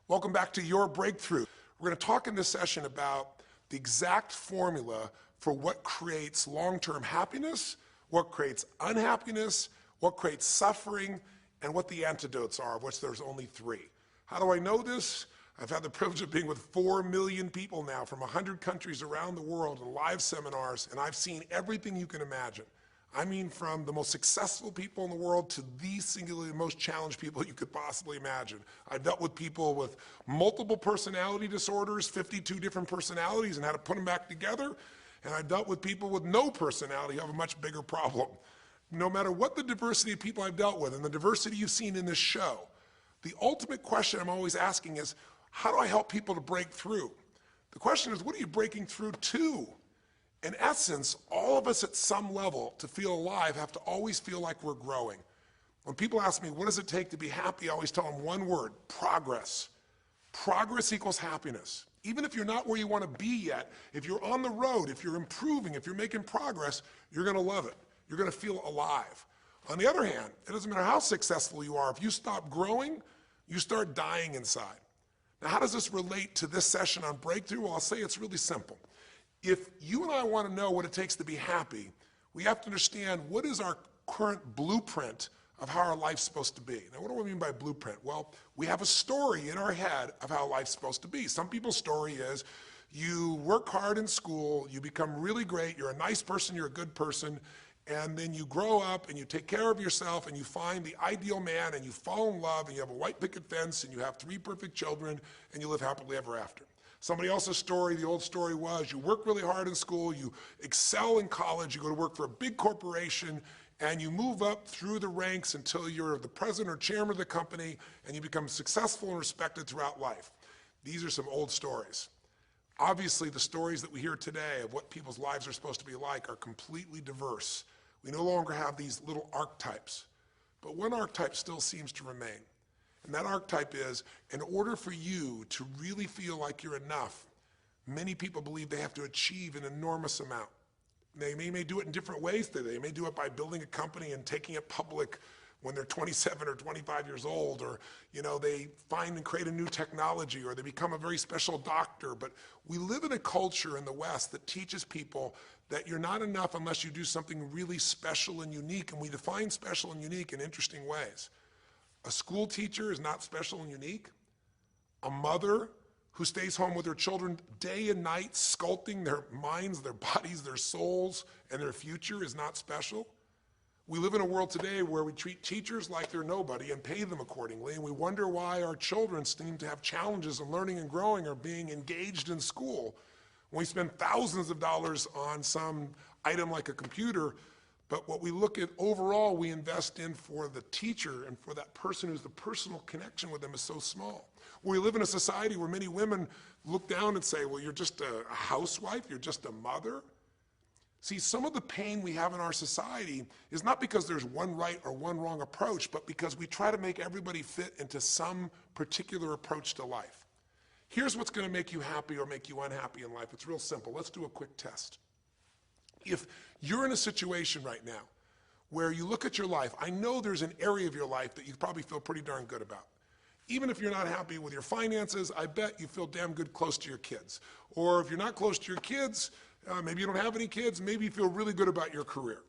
Welcome back to Your Breakthrough. We're going to talk in this session about the exact formula for what creates long-term happiness, what creates unhappiness, what creates suffering, and what the antidotes are, of which there's only 3. How do I know this? I've had the privilege of being with 4 million people now from 100 countries around the world in live seminars, and I've seen everything you can imagine. I mean, from the most successful people in the world to the singularly most challenged people you could possibly imagine. I've dealt with people with multiple personality disorders, 52 different personalities, and how to put them back together. And I've dealt with people with no personality who have a much bigger problem. No matter what the diversity of people I've dealt with and the diversity you've seen in this show, the ultimate question I'm always asking is, how do I help people to break through? The question is, what are you breaking through to? In essence, all of us at some level, to feel alive, have to always feel like we're growing. When people ask me, what does it take to be happy, I always tell them one word: progress. Progress equals happiness. Even if you're not where you want to be yet, if you're on the road, if you're improving, if you're making progress, you're going to love it. You're going to feel alive. On the other hand, it doesn't matter how successful you are. If you stop growing, you start dying inside. Now, how does this relate to this session on breakthrough? Well, I'll say it's really simple. If you and I want to know what it takes to be happy, we have to understand what is our current blueprint of how our life's supposed to be. Now, what do I mean by blueprint? Well, we have a story in our head of how life's supposed to be. Some people's story is you work hard in school, you become really great, you're a nice person, you're a good person, and then you grow up and you take care of yourself and you find the ideal man and you fall in love and you have a white picket fence and you have 3 perfect children and you live happily ever after. Somebody else's story, the old story was, you work really hard in school, you excel in college, you go to work for a big corporation, and you move up through the ranks until you're the president or chairman of the company, and you become successful and respected throughout life. These are some old stories. Obviously, the stories that we hear today of what people's lives are supposed to be like are completely diverse. We no longer have these little archetypes, but one archetype still seems to remain. And that archetype is, in order for you to really feel like you're enough, many people believe they have to achieve an enormous amount. They may do it in different ways today. They may do it by building a company and taking it public when they're 27 or 25 years old, or they find and create a new technology, or they become a very special doctor. But we live in a culture in the West that teaches people that you're not enough unless you do something really special and unique, and we define special and unique in interesting ways. A school teacher is not special and unique. A mother who stays home with her children day and night, sculpting their minds, their bodies, their souls, and their future is not special. We live in a world today where we treat teachers like they're nobody and pay them accordingly, and we wonder why our children seem to have challenges in learning and growing or being engaged in school. When we spend thousands of dollars on some item like a computer, but what we look at overall, we invest in for the teacher and for that person who's the personal connection with them is so small. We live in a society where many women look down and say, well, you're just a housewife, you're just a mother. See, some of the pain we have in our society is not because there's one right or one wrong approach, but because we try to make everybody fit into some particular approach to life. Here's what's going to make you happy or make you unhappy in life. It's real simple. Let's do a quick test. If you're in a situation right now where you look at your life, I know there's an area of your life that you probably feel pretty darn good about. Even if you're not happy with your finances, I bet you feel damn good close to your kids. Or if you're not close to your kids, maybe you don't have any kids, maybe you feel really good about your career.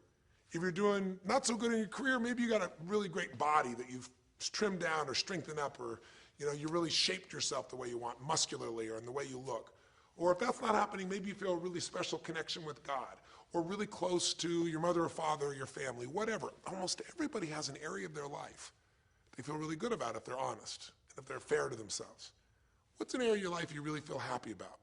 If you're doing not so good in your career, maybe you got a really great body that you've trimmed down or strengthened up, or you really shaped yourself the way you want, muscularly, or in the way you look. Or if that's not happening, maybe you feel a really special connection with God, or really close to your mother or father or your family, whatever. Almost everybody has an area of their life they feel really good about if they're honest and if they're fair to themselves. What's an area of your life you really feel happy about?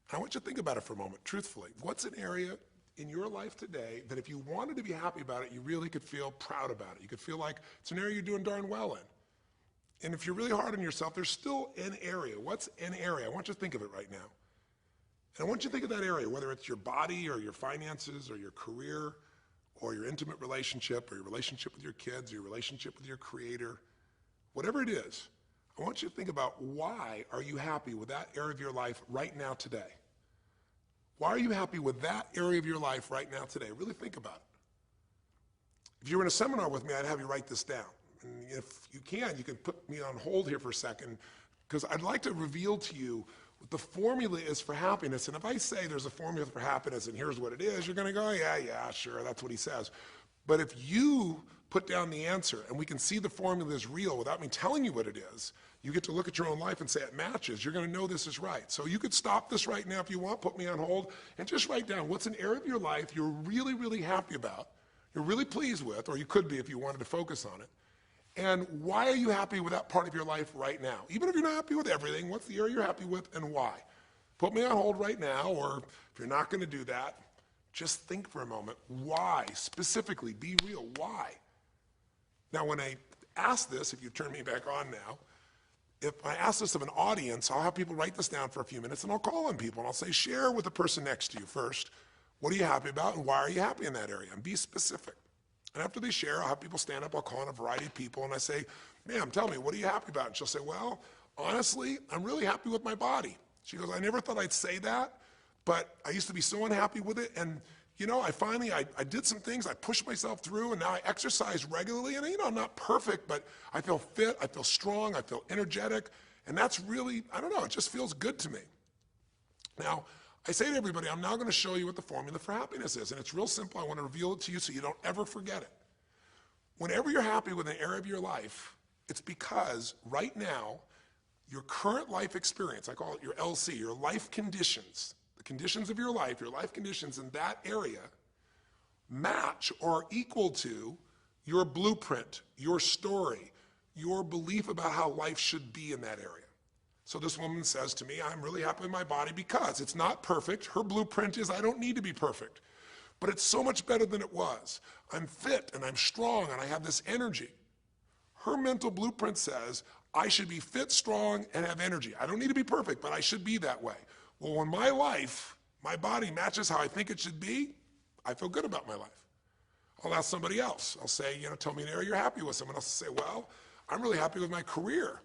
And I want you to think about it for a moment, truthfully. What's an area in your life today that if you wanted to be happy about it, you really could feel proud about it? You could feel like it's an area you're doing darn well in. And if you're really hard on yourself, there's still an area. What's an area? I want you to think of it right now. And I want you to think of that area, whether it's your body or your finances or your career or your intimate relationship or your relationship with your kids or your relationship with your creator, whatever it is. I want you to think about, why are you happy with that area of your life right now today? Why are you happy with that area of your life right now today? Really think about it. If you were in a seminar with me, I'd have you write this down. And if you can put me on hold here for a second, because I'd like to reveal to you what the formula is for happiness. And if I say there's a formula for happiness and here's what it is, you're going to go, yeah, sure, that's what he says. But if you put down the answer and we can see the formula is real without me telling you what it is, you get to look at your own life and say it matches. You're going to know this is right. So you could stop this right now if you want, put me on hold, and just write down what's an area of your life you're really, really happy about, you're really pleased with, or you could be if you wanted to focus on it. And why are you happy with that part of your life right now? Even if you're not happy with everything, what's the area you're happy with and why? Put me on hold right now, or if you're not going to do that, just think for a moment. Why? Specifically, be real. Why? Now, when I ask this, if you turn me back on now, if I ask this of an audience, I'll have people write this down for a few minutes, and I'll call on people, and I'll say, share with the person next to you first. What are you happy about, and why are you happy in that area? And be specific. And after they share, I'll have people stand up, I'll call on a variety of people, and I say, ma'am, tell me, what are you happy about? And she'll say, well, honestly, I'm really happy with my body. She goes, I never thought I'd say that, but I used to be so unhappy with it, and you know, I did some things, I pushed myself through, and now I exercise regularly, and you know, I'm not perfect, but I feel fit, I feel strong, I feel energetic, and that's really, I don't know, it just feels good to me. Now, I say to everybody, I'm now going to show you what the formula for happiness is, and it's real simple. I want to reveal it to you so you don't ever forget it. Whenever you're happy with an area of your life, it's because right now, your current life experience, I call it your LC, your life conditions, the conditions of your life conditions in that area match or are equal to your blueprint, your story, your belief about how life should be in that area. So this woman says to me, I'm really happy with my body because it's not perfect. Her blueprint is I don't need to be perfect, but it's so much better than it was. I'm fit and I'm strong and I have this energy. Her mental blueprint says I should be fit, strong, and have energy. I don't need to be perfect, but I should be that way. Well, when my life, my body matches how I think it should be, I feel good about my life. I'll ask somebody else. I'll say, you know, tell me an area you're happy with. Someone else will say, well, I'm really happy with my career.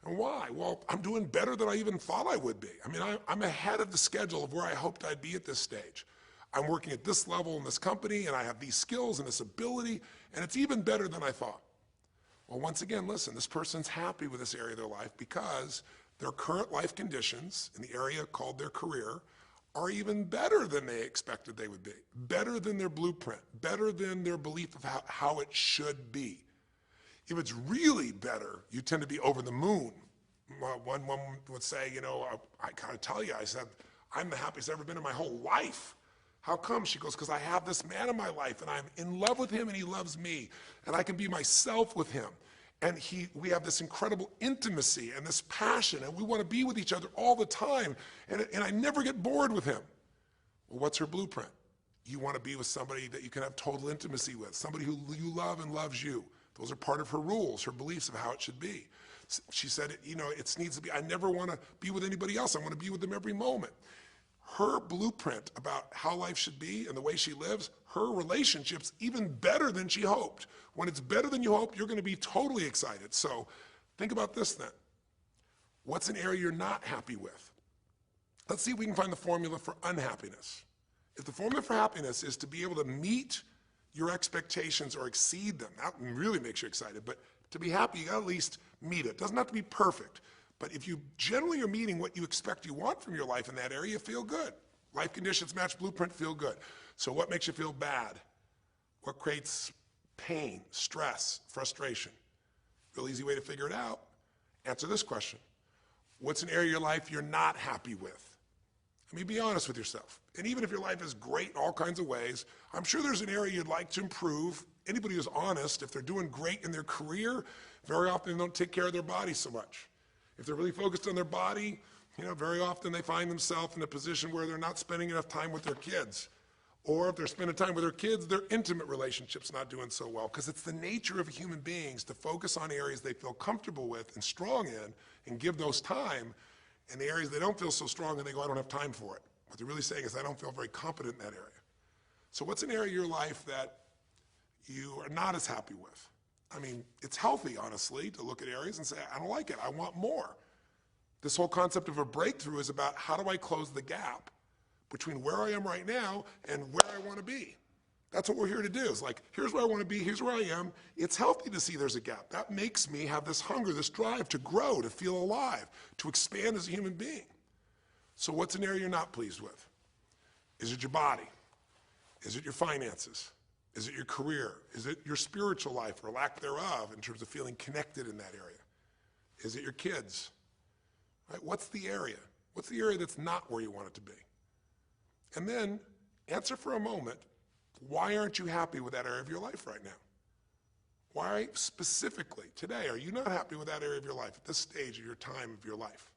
And why? Well, I'm doing better than I even thought I would be. I mean, I'm ahead of the schedule of where I hoped I'd be at this stage. I'm working at this level in this company, and I have these skills and this ability, and it's even better than I thought. Well, once again, listen, this person's happy with this area of their life because their current life conditions in the area called their career are even better than they expected they would be, better than their blueprint, better than their belief of how it should be. If it's really better, you tend to be over the moon. One woman would say, you know, I gotta tell you, I said, I'm the happiest I've ever been in my whole life. How come? She goes, because I have this man in my life and I'm in love with him and he loves me and I can be myself with him. And we have this incredible intimacy and this passion and we want to be with each other all the time and I never get bored with him. Well, what's her blueprint? You want to be with somebody that you can have total intimacy with, somebody who you love and loves you. Those are part of her rules, her beliefs of how it should be. She said, you know, it needs to be, I never want to be with anybody else. I want to be with them every moment. Her blueprint about how life should be and the way she lives, her relationship's even better than she hoped. When it's better than you hoped, you're going to be totally excited. So think about this then. What's an area you're not happy with? Let's see if we can find the formula for unhappiness. If the formula for happiness is to be able to meet your expectations or exceed them, that really makes you excited, but to be happy, you gotta at least meet it. It doesn't have to be perfect, but if you generally are meeting what you expect you want from your life in that area, you feel good. Life conditions match blueprint, feel good. So what makes you feel bad? What creates pain, stress, frustration? Real easy way to figure it out. Answer this question. What's an area of your life you're not happy with? I mean, be honest with yourself. And even if your life is great in all kinds of ways, I'm sure there's an area you'd like to improve. Anybody who's honest, if they're doing great in their career, very often they don't take care of their body so much. If they're really focused on their body, you know, very often they find themselves in a position where they're not spending enough time with their kids. Or if they're spending time with their kids, their intimate relationship's not doing so well. Because it's the nature of human beings to focus on areas they feel comfortable with and strong in and give those time. And the areas they don't feel so strong and they go, I don't have time for it. What they're really saying is I don't feel very competent in that area. So what's an area of your life that you are not as happy with? I mean, it's healthy, honestly, to look at areas and say, I don't like it, I want more. This whole concept of a breakthrough is about how do I close the gap between where I am right now and where I want to be. That's what we're here to do. It's like, here's where I want to be, here's where I am. It's healthy to see there's a gap. That makes me have this hunger, this drive to grow, to feel alive, to expand as a human being. So what's an area you're not pleased with? Is it your body? Is it your finances? Is it your career? Is it your spiritual life or lack thereof in terms of feeling connected in that area? Is it your kids? Right? What's the area? What's the area that's not where you want it to be? And then answer for a moment, why aren't you happy with that area of your life right now? Why specifically today are you not happy with that area of your life at this stage of your time of your life?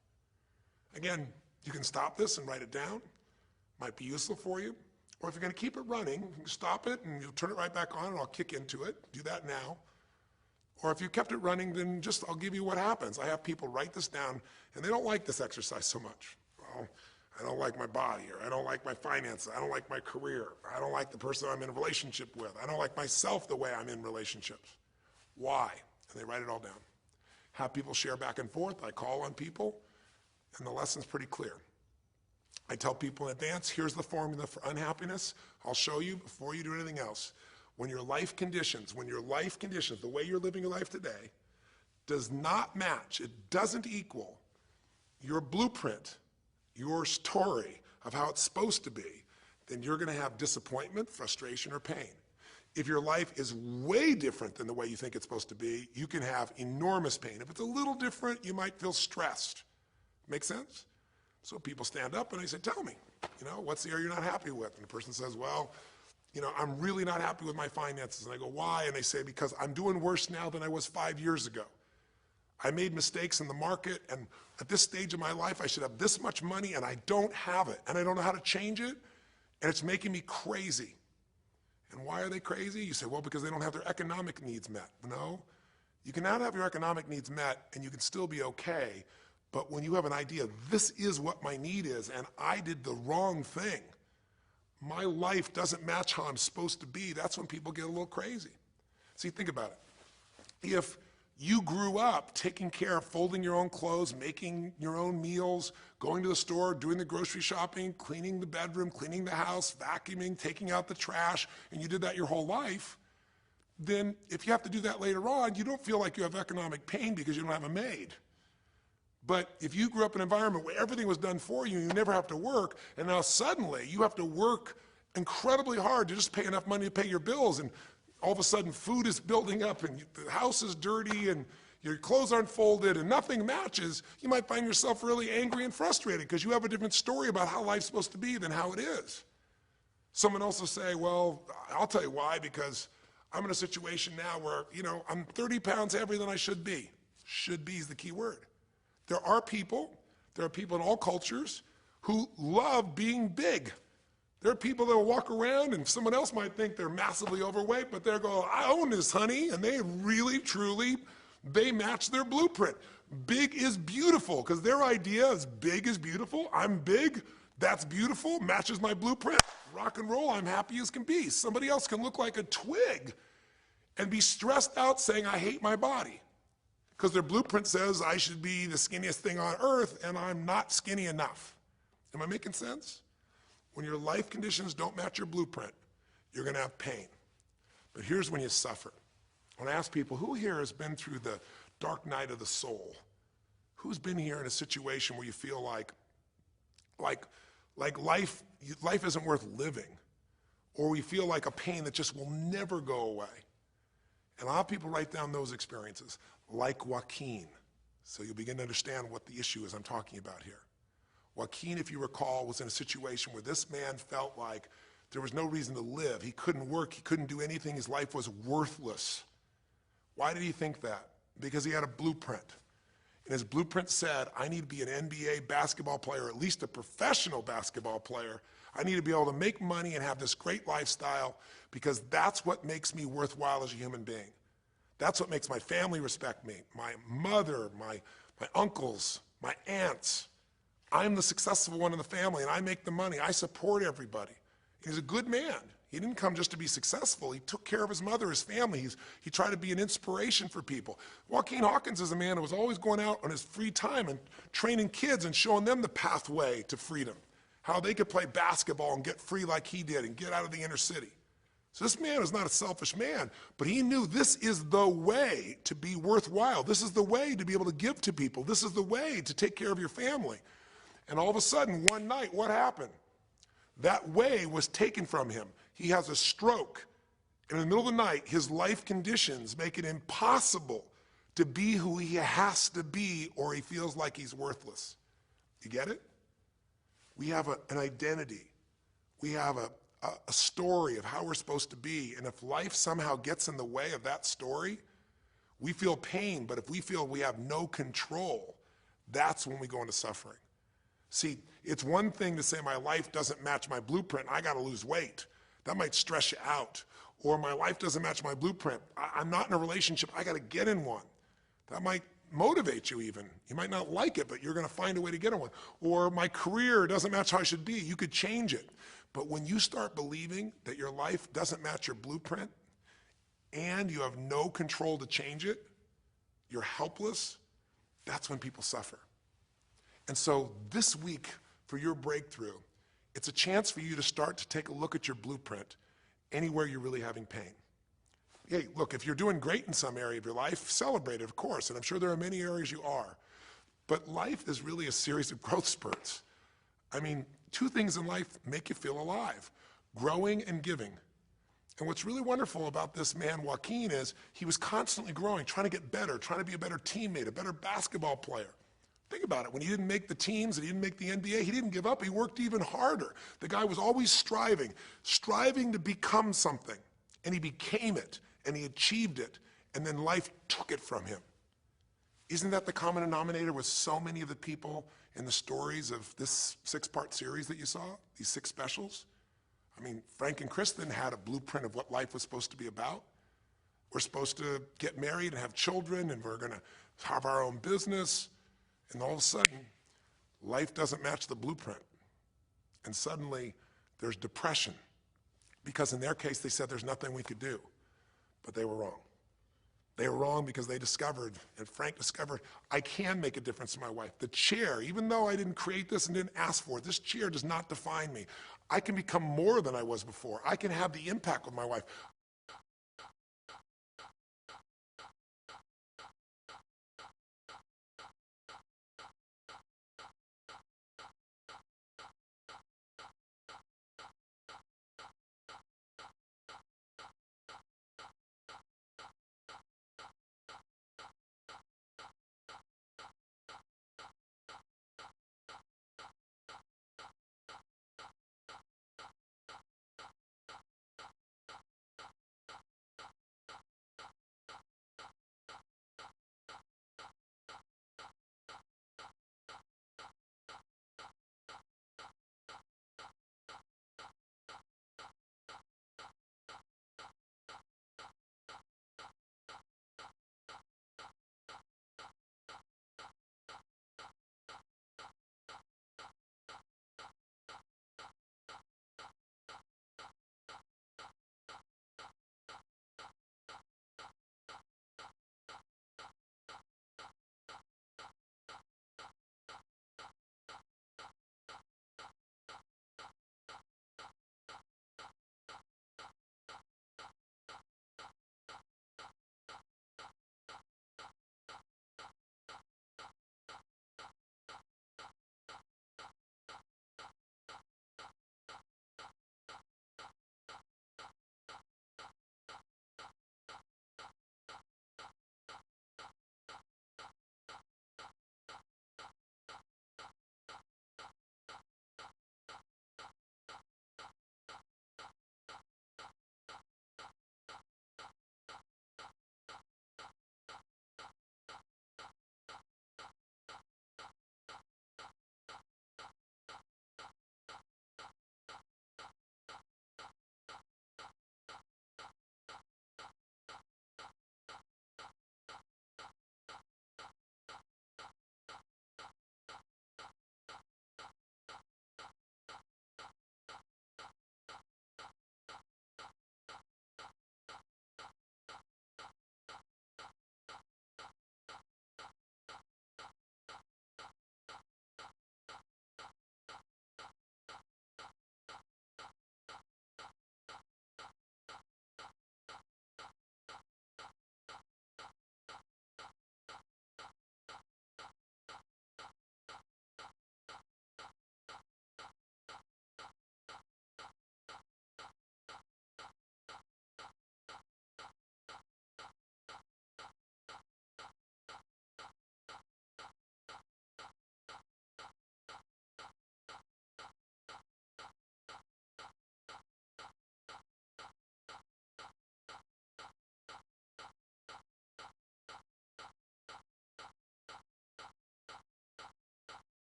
Again, you can stop this and write it down. Might be useful for you. Or if you're going to keep it running, you can stop it and you'll turn it right back on and I'll kick into it. Do that now. Or if you kept it running, then just I'll give you what happens. I have people write this down and they don't like this exercise so much. Well, I don't like my body, or I don't like my finances, I don't like my career, I don't like the person I'm in a relationship with, I don't like myself the way I'm in relationships. Why? And they write it all down. Have people share back and forth. I call on people, and the lesson's pretty clear. I tell people in advance, here's the formula for unhappiness. I'll show you before you do anything else. When your life conditions, the way you're living your life today, does not match, it doesn't equal your blueprint, your story of how it's supposed to be, then you're going to have disappointment, frustration, or pain. If your life is way different than the way you think it's supposed to be, you can have enormous pain. If it's a little different, you might feel stressed. Make sense? So people stand up and they say, tell me, what's the area you're not happy with? And the person says, well, I'm really not happy with my finances. And I go, why? And they say, because I'm doing worse now than I was 5 years ago. I made mistakes in the market, and at this stage of my life, I should have this much money, and I don't have it, and I don't know how to change it, and it's making me crazy. And why are they crazy? You say, well, because they don't have their economic needs met. No, you can not have your economic needs met, and you can still be okay, but when you have an idea, this is what my need is, and I did the wrong thing, my life doesn't match how I'm supposed to be, that's when people get a little crazy. See, think about it. If you grew up taking care of folding your own clothes, making your own meals, going to the store, doing the grocery shopping, cleaning the bedroom, cleaning the house, vacuuming, taking out the trash, and you did that your whole life, then if you have to do that later on, you don't feel like you have economic pain because you don't have a maid. But if you grew up in an environment where everything was done for you, you never have to work, and now suddenly you have to work incredibly hard to just pay enough money to pay your bills, and all of a sudden food is building up and the house is dirty and your clothes aren't folded and nothing matches, you might find yourself really angry and frustrated because you have a different story about how life's supposed to be than how it is. Someone else will say, well, I'll tell you why, because I'm in a situation now where, I'm 30 pounds heavier than I should be. Should be is the key word. There are people in all cultures who love being big. There are people that will walk around and someone else might think they're massively overweight, but they're going, I own this, honey, and they really, truly, they match their blueprint. Big is beautiful, because their idea is big is beautiful. I'm big, that's beautiful, matches my blueprint. Rock and roll, I'm happy as can be. Somebody else can look like a twig and be stressed out saying, I hate my body, because their blueprint says I should be the skinniest thing on earth, and I'm not skinny enough. Am I making sense? When your life conditions don't match your blueprint, you're going to have pain. But here's when you suffer. When I ask people, who here has been through the dark night of the soul? Who's been here in a situation where you feel like life isn't worth living, or we feel like a pain that just will never go away? And a lot of people write down those experiences, like Joaquin. So you'll begin to understand what the issue is I'm talking about here. Joaquin, if you recall, was in a situation where this man felt like there was no reason to live. He couldn't work, he couldn't do anything, his life was worthless. Why did he think that? Because he had a blueprint. And his blueprint said, I need to be an NBA basketball player, at least a professional basketball player. I need to be able to make money and have this great lifestyle, because that's what makes me worthwhile as a human being. That's what makes my family respect me, my mother, my uncles, my aunts. I'm the successful one in the family, and I make the money. I support everybody. He's a good man. He didn't come just to be successful. He took care of his mother, his family. He tried to be an inspiration for people. Joaquin Hawkins is a man who was always going out on his free time and training kids and showing them the pathway to freedom, how they could play basketball and get free like he did and get out of the inner city. So this man is not a selfish man, but he knew this is the way to be worthwhile. This is the way to be able to give to people. This is the way to take care of your family. And all of a sudden, one night, what happened? That way was taken from him. He has a stroke. And in the middle of the night, his life conditions make it impossible to be who he has to be, or he feels like he's worthless. You get it? We have an identity. We have a story of how we're supposed to be. And if life somehow gets in the way of that story, we feel pain. But if we feel we have no control, that's when we go into suffering. See, it's one thing to say my life doesn't match my blueprint, I got to lose weight. That might stress you out. Or my life doesn't match my blueprint, I'm not in a relationship, I got to get in one. That might motivate you even. You might not like it, but you're going to find a way to get in one. Or my career doesn't match how I should be, you could change it. But when you start believing that your life doesn't match your blueprint and you have no control to change it, you're helpless, that's when people suffer. And so this week for your breakthrough, it's a chance for you to start to take a look at your blueprint anywhere you're really having pain. Hey, look, if you're doing great in some area of your life, celebrate it, of course, and I'm sure there are many areas you are. But life is really a series of growth spurts. I mean, two things in life make you feel alive: growing and giving. And what's really wonderful about this man, Joaquin, is he was constantly growing, trying to get better, trying to be a better teammate, a better basketball player. Think about it. When he didn't make the teams and he didn't make the NBA, he didn't give up. He worked even harder. The guy was always striving to become something. And he became it, and he achieved it, and then life took it from him. Isn't that the common denominator with so many of the people in the stories of this 6-part series that you saw, these 6 specials? I mean, Frank and Kristen had a blueprint of what life was supposed to be about. We're supposed to get married and have children, and we're going to have our own business. And all of a sudden, life doesn't match the blueprint. And suddenly, there's depression. Because in their case, they said there's nothing we could do. But they were wrong. They were wrong because they discovered, and Frank discovered, I can make a difference to my wife. The chair, even though I didn't create this and didn't ask for it, this chair does not define me. I can become more than I was before. I can have the impact with my wife.